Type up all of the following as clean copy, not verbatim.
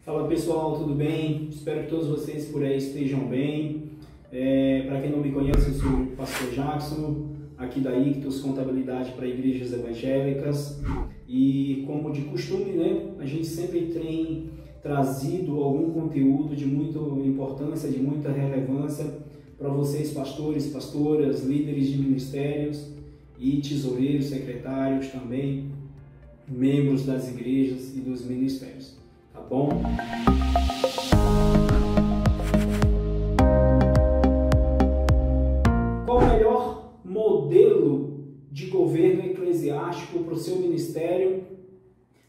Fala pessoal, tudo bem? Espero que todos vocês por aí estejam bem. Para quem não me conhece, eu sou o pastor Jackson, aqui da Ictus Contabilidade para Igrejas Evangélicas. E como de costume, né, a gente sempre tem trazido algum conteúdo de muita importância, de muita relevância para vocês, pastores, pastoras, líderes de ministérios e tesoureiros, secretários também, membros das igrejas e dos ministérios. Tá bom? Qual o melhor modelo de governo eclesiástico para o seu ministério,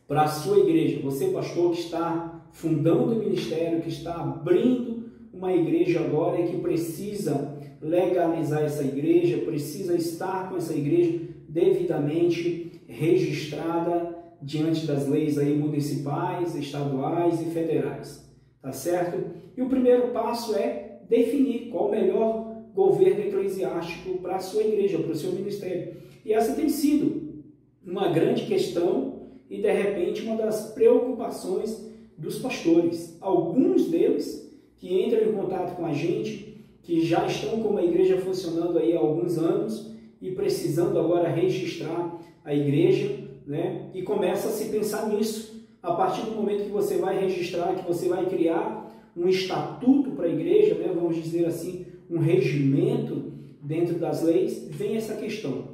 para a sua igreja? Você, pastor, que está fundando o ministério, que está abrindo uma igreja agora e que precisa legalizar essa igreja, precisa estar com essa igreja devidamente registrada diante das leis aí municipais, estaduais e federais, tá certo? E o primeiro passo é definir qual o melhor governo eclesiástico para a sua igreja, para o seu ministério. E essa tem sido uma grande questão e, de repente, uma das preocupações dos pastores. Alguns deles que entram em contato com a gente, que já estão com uma igreja funcionando aí há alguns anos e precisando agora registrar a igreja, né? E começa a se pensar nisso. A partir do momento que você vai registrar, que você vai criar um estatuto para a igreja, né? Vamos dizer assim, um regimento dentro das leis, vem essa questão.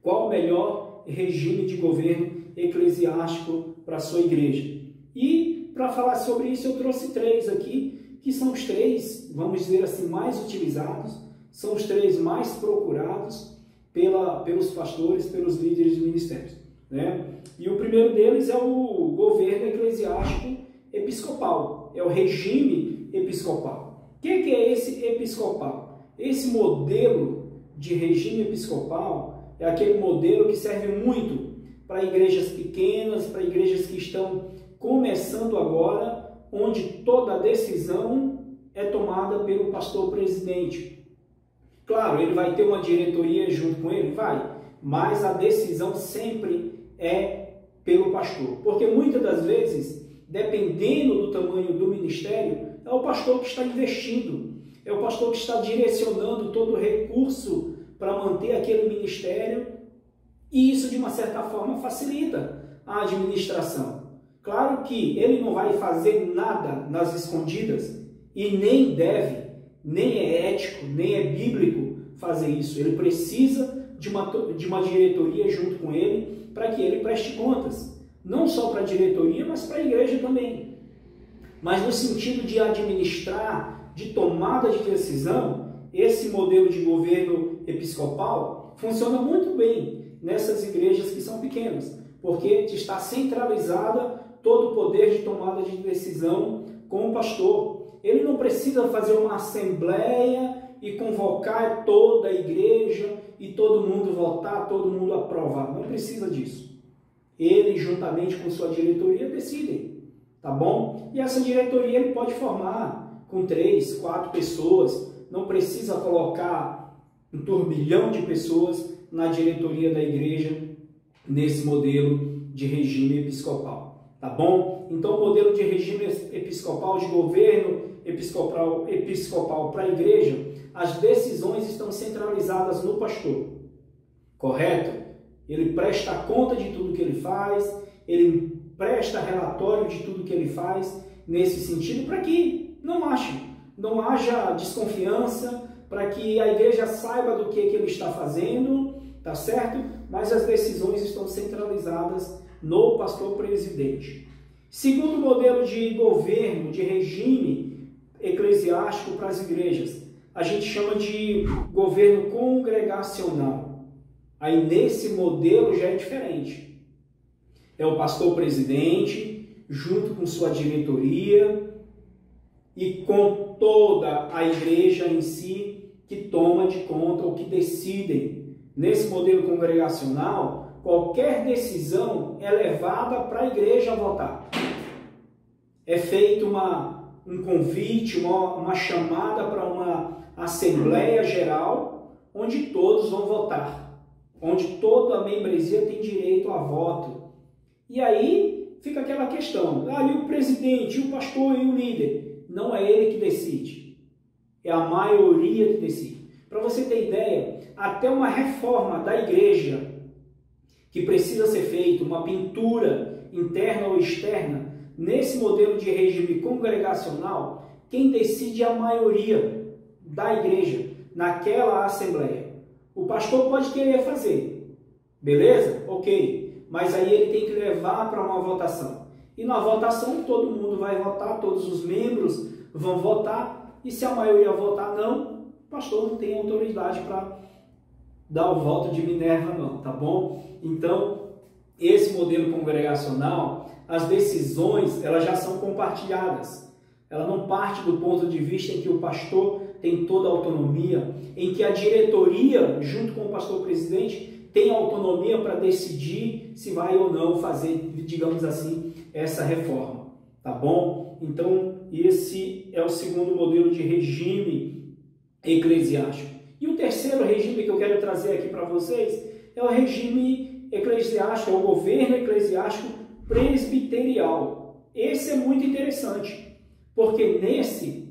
Qual o melhor regime de governo eclesiástico para a sua igreja? E para falar sobre isso eu trouxe três aqui, que são os três, vamos dizer assim, mais utilizados, são os três mais procurados pelos pastores, pelos líderes de ministérios, né? E o primeiro deles é o governo eclesiástico episcopal, é o regime episcopal. O que é esse episcopal? Esse modelo de regime episcopal é aquele modelo que serve muito para igrejas pequenas, para igrejas que estão começando agora, onde toda a decisão é tomada pelo pastor presidente. Claro, ele vai ter uma diretoria junto com ele? Vai, mas a decisão sempre é pelo pastor. Porque muitas das vezes, dependendo do tamanho do ministério, é o pastor que está investindo, é o pastor que está direcionando todo o recurso para manter aquele ministério, e isso de uma certa forma facilita a administração. Claro que ele não vai fazer nada nas escondidas e nem deve, nem é ético, nem é bíblico fazer isso. Ele precisa de uma diretoria junto com ele para que ele preste contas, não só para a diretoria, mas para a igreja também. Mas no sentido de administrar, de tomada de decisão, esse modelo de governo episcopal funciona muito bem nessas igrejas que são pequenas, porque está centralizada todo o poder de tomada de decisão com o pastor. Ele não precisa fazer uma assembleia e convocar toda a igreja e todo mundo votar, todo mundo aprovar. Não precisa disso. Ele, juntamente com sua diretoria, decidem, tá bom? E essa diretoria ele pode formar com 3, 4 pessoas. Não precisa colocar um turbilhão de pessoas na diretoria da igreja nesse modelo de regime episcopal, tá bom? Então, o modelo de regime episcopal, de governo episcopal para a igreja, as decisões estão centralizadas no pastor, correto? Ele presta conta de tudo que ele faz, ele presta relatório de tudo que ele faz, nesse sentido, para que não haja desconfiança, para que a igreja saiba do que ele está fazendo, tá certo? Mas as decisões estão centralizadas no pastor presidente. Segundo modelo de governo, de regime eclesiástico para as igrejas, a gente chama de governo congregacional. Aí nesse modelo já é diferente. É o pastor presidente, junto com sua diretoria e com toda a igreja em si, que toma de conta ou que decidem. Nesse modelo congregacional, qualquer decisão é levada para a igreja votar. É feito um convite, uma chamada para uma assembleia geral, onde todos vão votar, onde toda a membresia tem direito a voto. E aí fica aquela questão, e o presidente, o pastor e o líder? Não é ele que decide, é a maioria que decide. Para você ter ideia, até uma reforma da igreja que precisa ser feita, uma pintura interna ou externa, nesse modelo de regime congregacional, quem decide é a maioria da igreja, naquela assembleia. O pastor pode querer fazer, beleza? Ok, mas aí ele tem que levar para uma votação. E na votação todo mundo vai votar, todos os membros vão votar, e se a maioria votar não, o pastor não tem autoridade para dar o voto de Minerva não, tá bom? Então, esse modelo congregacional, as decisões, elas já são compartilhadas. Ela não parte do ponto de vista em que o pastor tem toda a autonomia, em que a diretoria, junto com o pastor presidente, tem autonomia para decidir se vai ou não fazer, digamos assim, essa reforma, tá bom? Então, esse é o segundo modelo de regime eclesiástico. E o terceiro regime que eu quero trazer aqui para vocês é o regime eclesiástico, é o governo eclesiástico presbiterial. Esse é muito interessante, porque nesse,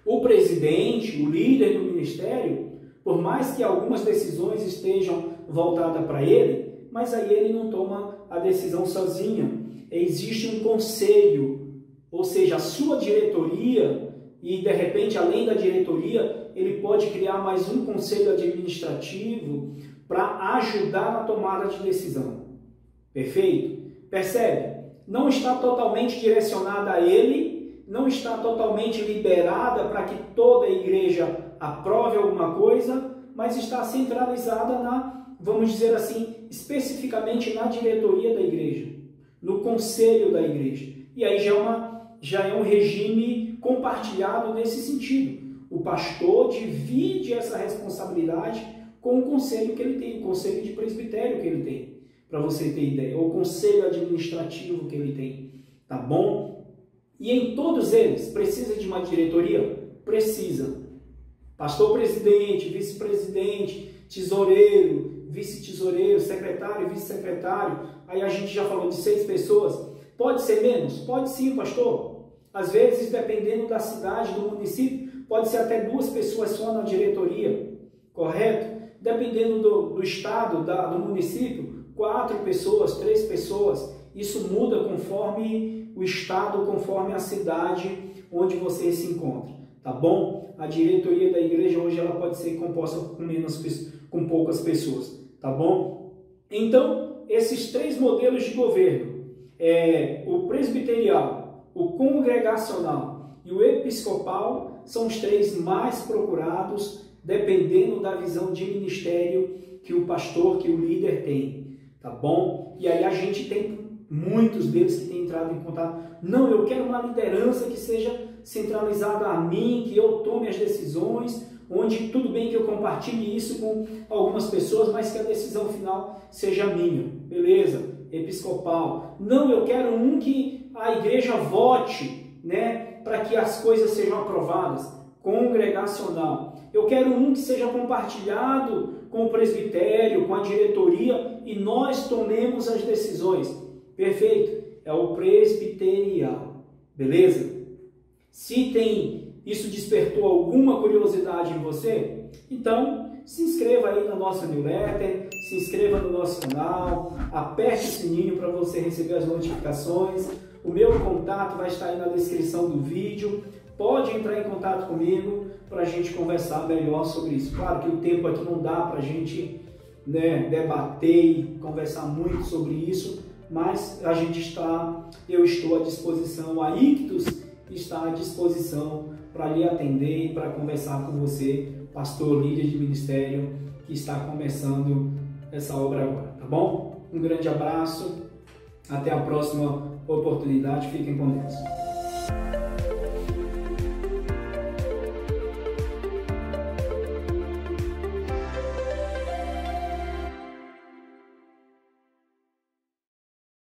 o presidente, o líder do ministério, por mais que algumas decisões estejam voltadas para ele, mas aí ele não toma a decisão sozinho. Existe um conselho, ou seja, a sua diretoria, e de repente, além da diretoria, ele pode criar mais um conselho administrativo para ajudar na tomada de decisão. Perfeito? Percebe? Não está totalmente direcionada a ele, não está totalmente liberada para que toda a igreja aprove alguma coisa, mas está centralizada na, vamos dizer assim, especificamente na diretoria da igreja, no conselho da igreja. E aí já é um regime compartilhado nesse sentido. O pastor divide essa responsabilidade com o conselho que ele tem, o conselho de presbitério que ele tem, para você ter ideia, ou o conselho administrativo que ele tem, tá bom? E em todos eles, precisa de uma diretoria? Precisa. Pastor presidente, vice-presidente, tesoureiro, vice-tesoureiro, secretário, vice-secretário, aí a gente já falou de 6 pessoas. Pode ser menos? Pode sim, pastor. Às vezes, dependendo da cidade, do município, pode ser até 2 pessoas só na diretoria, correto? Dependendo do estado, do município, 4 pessoas, 3 pessoas. Isso muda conforme o estado, conforme a cidade onde você se encontra, tá bom? A diretoria da igreja hoje ela pode ser composta com poucas pessoas, tá bom? Então, esses 3 modelos de governo, o presbiterial, o congregacional e o episcopal, são os 3 mais procurados, dependendo da visão de ministério que o pastor, que o líder tem, tá bom? E aí a gente tem muitos deles que têm entrado em contato. Não, eu quero uma liderança que seja centralizada a mim, que eu tome as decisões, onde tudo bem que eu compartilhe isso com algumas pessoas, mas que a decisão final seja minha, beleza? Episcopal. Não, eu quero um que a igreja vote, né, para que as coisas sejam aprovadas. Congregacional. Eu quero um que seja compartilhado com o presbitério, com a diretoria, e nós tomemos as decisões. Perfeito? É o presbiterial. Beleza? Se isso despertou alguma curiosidade em você, então se inscreva aí na nossa newsletter, se inscreva no nosso canal, aperte o sininho para você receber as notificações. O meu contato vai estar aí na descrição do vídeo. Pode entrar em contato comigo para a gente conversar melhor sobre isso. Claro que o tempo aqui não dá para a gente, né, debater e conversar muito sobre isso, mas eu estou à disposição, a Ictus está à disposição para lhe atender e para conversar com você, pastor, líder de ministério, que está começando essa obra agora, tá bom? Um grande abraço, até a próxima oportunidade, fiquem com Deus.